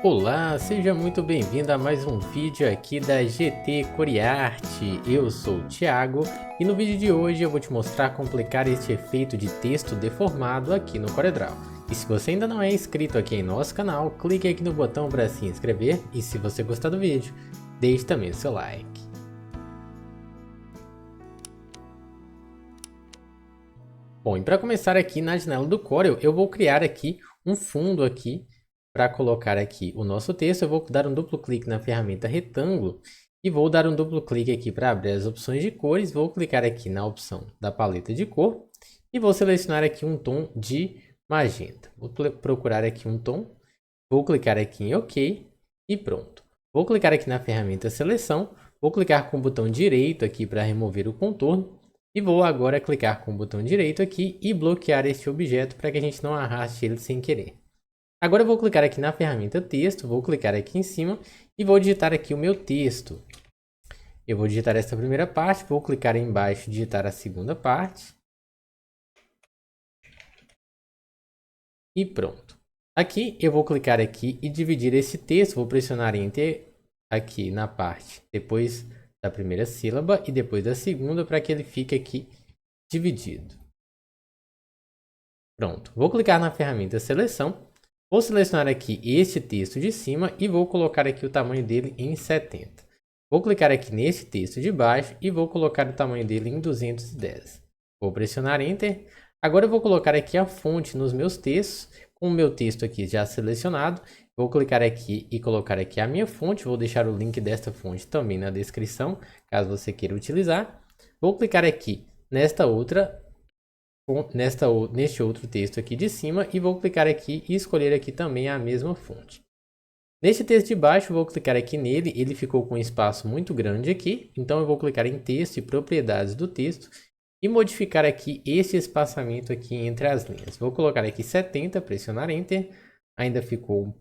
Olá, seja muito bem-vindo a mais um vídeo aqui da GT Coriarte. Eu sou o Thiago e no vídeo de hoje eu vou te mostrar como aplicar este efeito de texto deformado aqui no CorelDRAW. E se você ainda não é inscrito aqui em nosso canal, clique aqui no botão para se inscrever e se você gostar do vídeo, deixe também o seu like. Bom, e para começar aqui na janela do Corel, eu vou criar aqui um fundo aqui. Para colocar aqui o nosso texto, eu vou dar um duplo clique na ferramenta retângulo e vou dar um duplo clique aqui para abrir as opções de cores. Vou clicar aqui na opção da paleta de cor e vou selecionar aqui um tom de magenta. Vou procurar aqui um tom, vou clicar aqui em OK e pronto. Vou clicar aqui na ferramenta seleção, vou clicar com o botão direito aqui para remover o contorno e vou agora clicar com o botão direito aqui e bloquear este objeto para que a gente não arraste ele sem querer. Agora eu vou clicar aqui na ferramenta texto, vou clicar aqui em cima e vou digitar aqui o meu texto. Eu vou digitar essa primeira parte, vou clicar embaixo e digitar a segunda parte. E pronto. Aqui eu vou clicar aqui e dividir esse texto, vou pressionar Enter aqui na parte depois da primeira sílaba e depois da segunda para que ele fique aqui dividido. Pronto. Vou clicar na ferramenta seleção. Vou selecionar aqui este texto de cima e vou colocar aqui o tamanho dele em 70. Vou clicar aqui neste texto de baixo e vou colocar o tamanho dele em 210. Vou pressionar Enter. Agora eu vou colocar aqui a fonte nos meus textos. Com o meu texto aqui já selecionado, vou clicar aqui e colocar aqui a minha fonte. Vou deixar o link desta fonte também na descrição, caso você queira utilizar. Vou clicar aqui neste outro texto aqui de cima e vou clicar aqui e escolher aqui também a mesma fonte. Neste texto de baixo, vou clicar aqui nele, ele ficou com um espaço muito grande aqui, então eu vou clicar em texto e propriedades do texto e modificar aqui esse espaçamento aqui entre as linhas. Vou colocar aqui 70, pressionar Enter, ainda ficou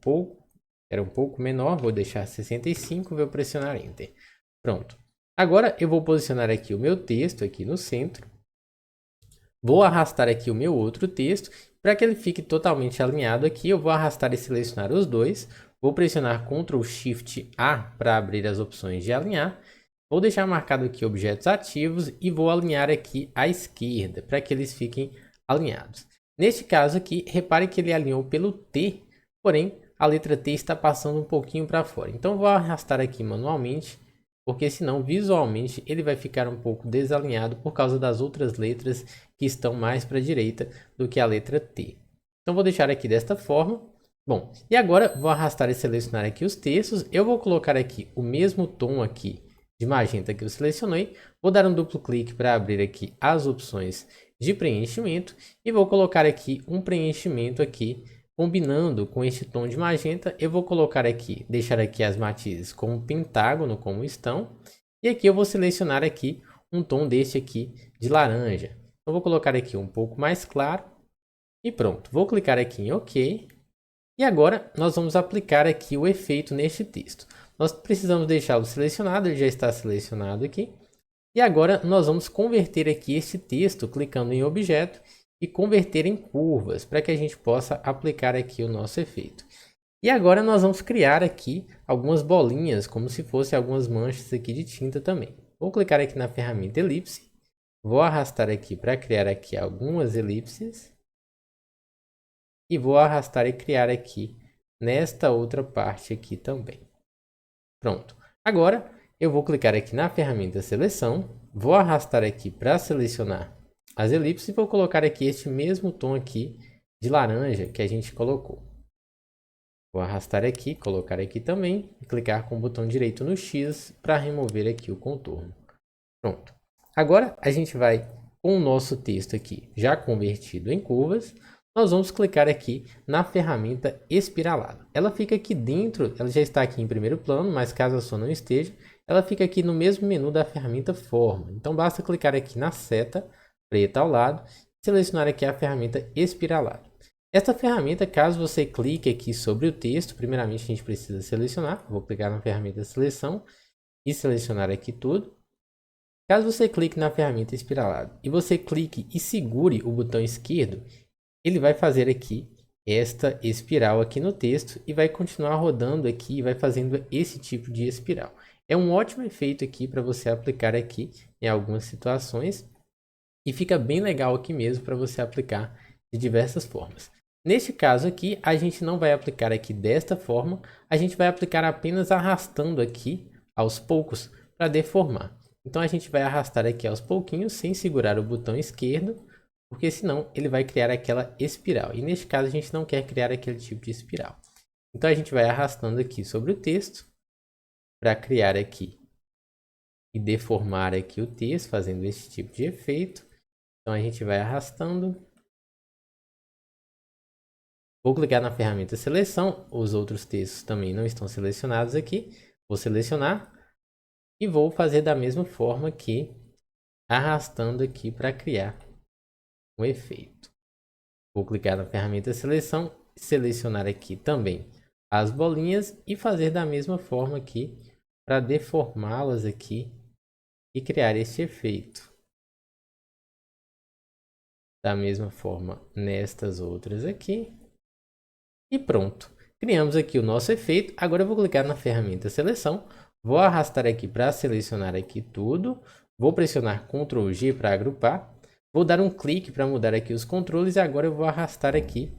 era um pouco menor, vou deixar 65, vou pressionar Enter. Pronto. Agora eu vou posicionar aqui o meu texto aqui no centro. Vou arrastar aqui o meu outro texto, para que ele fique totalmente alinhado aqui, eu vou arrastar e selecionar os dois. Vou pressionar Ctrl Shift A para abrir as opções de alinhar. Vou deixar marcado aqui objetos ativos e vou alinhar aqui à esquerda, para que eles fiquem alinhados. Neste caso aqui, repare que ele alinhou pelo T, porém a letra T está passando um pouquinho para fora. Então vou arrastar aqui manualmente, porque senão visualmente ele vai ficar um pouco desalinhado por causa das outras letras que estão mais para a direita do que a letra T. Então vou deixar aqui desta forma. Bom, e agora vou arrastar e selecionar aqui os textos. Eu vou colocar aqui o mesmo tom aqui de magenta que eu selecionei. Vou dar um duplo clique para abrir aqui as opções de preenchimento e vou colocar aqui um preenchimento aqui combinando com este tom de magenta. Eu vou colocar aqui, deixar aqui as matizes com um pentágono como estão. E aqui eu vou selecionar aqui um tom deste aqui de laranja. Eu vou colocar aqui um pouco mais claro. E pronto. Vou clicar aqui em OK. E agora nós vamos aplicar aqui o efeito neste texto. Nós precisamos deixá-lo selecionado, ele já está selecionado aqui. E agora nós vamos converter aqui este texto clicando em objeto e converter em curvas, para que a gente possa aplicar aqui o nosso efeito. E agora nós vamos criar aqui algumas bolinhas, como se fossem algumas manchas aqui de tinta também. Vou clicar aqui na ferramenta elipse, vou arrastar aqui para criar aqui algumas elipses. E vou arrastar e criar aqui nesta outra parte aqui também. Pronto. Agora eu vou clicar aqui na ferramenta seleção, vou arrastar aqui para selecionar as elipses e vou colocar aqui este mesmo tom aqui de laranja que a gente colocou. Vou arrastar aqui, colocar aqui também e clicar com o botão direito no X para remover aqui o contorno. Pronto. Agora a gente vai com o nosso texto aqui já convertido em curvas, nós vamos clicar aqui na ferramenta espiralado. Ela fica aqui dentro, ela já está aqui em primeiro plano, mas caso a sua não esteja, ela fica aqui no mesmo menu da ferramenta forma. Então basta clicar aqui na seta preta ao lado, selecionar aqui a ferramenta espiralado. Esta ferramenta, caso você clique aqui sobre o texto, primeiramente a gente precisa selecionar. Vou clicar na ferramenta seleção e selecionar aqui tudo. Caso você clique na ferramenta espiralado e você clique e segure o botão esquerdo, ele vai fazer aqui esta espiral aqui no texto e vai continuar rodando aqui e vai fazendo esse tipo de espiral. É um ótimo efeito aqui para você aplicar aqui em algumas situações e fica bem legal aqui mesmo para você aplicar de diversas formas. Neste caso aqui, a gente não vai aplicar aqui desta forma, a gente vai aplicar apenas arrastando aqui aos poucos para deformar. Então a gente vai arrastar aqui aos pouquinhos sem segurar o botão esquerdo, porque senão ele vai criar aquela espiral. E neste caso a gente não quer criar aquele tipo de espiral. Então a gente vai arrastando aqui sobre o texto para criar aqui e deformar aqui o texto, fazendo esse tipo de efeito. Então a gente vai arrastando. Vou clicar na ferramenta seleção, os outros textos também não estão selecionados aqui. Vou selecionar e vou fazer da mesma forma aqui, arrastando aqui para criar um efeito. Vou clicar na ferramenta seleção, selecionar aqui também as bolinhas e fazer da mesma forma aqui para deformá-las aqui e criar esse efeito. Da mesma forma nestas outras aqui. E pronto. Criamos aqui o nosso efeito. Agora eu vou clicar na ferramenta seleção. Vou arrastar aqui para selecionar aqui tudo. Vou pressionar Ctrl G para agrupar. Vou dar um clique para mudar aqui os controles. E agora eu vou arrastar aqui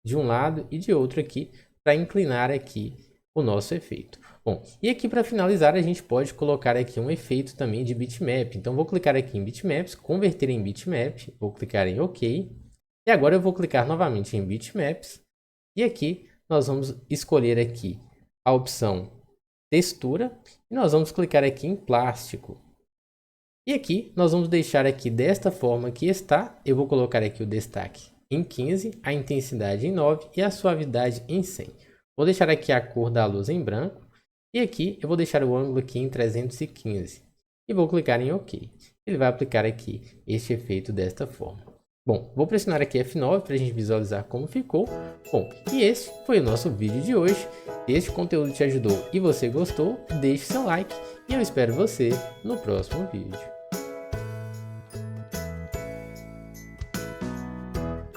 de um lado e de outro aqui para inclinar aqui o nosso efeito. Bom, e aqui para finalizar a gente pode colocar aqui um efeito também de bitmap. Então vou clicar aqui em bitmaps, converter em bitmap. Vou clicar em OK. E agora eu vou clicar novamente em bitmaps. E aqui nós vamos escolher aqui a opção textura e nós vamos clicar aqui em plástico. E aqui nós vamos deixar aqui desta forma que está. Eu vou colocar aqui o destaque em 15, a intensidade em 9 e a suavidade em 100. Vou deixar aqui a cor da luz em branco e aqui eu vou deixar o ângulo aqui em 315 e vou clicar em OK. Ele vai aplicar aqui este efeito desta forma. Bom, vou pressionar aqui F9 para a gente visualizar como ficou. Bom, e esse foi o nosso vídeo de hoje. Se este conteúdo te ajudou e você gostou, deixe seu like e eu espero você no próximo vídeo.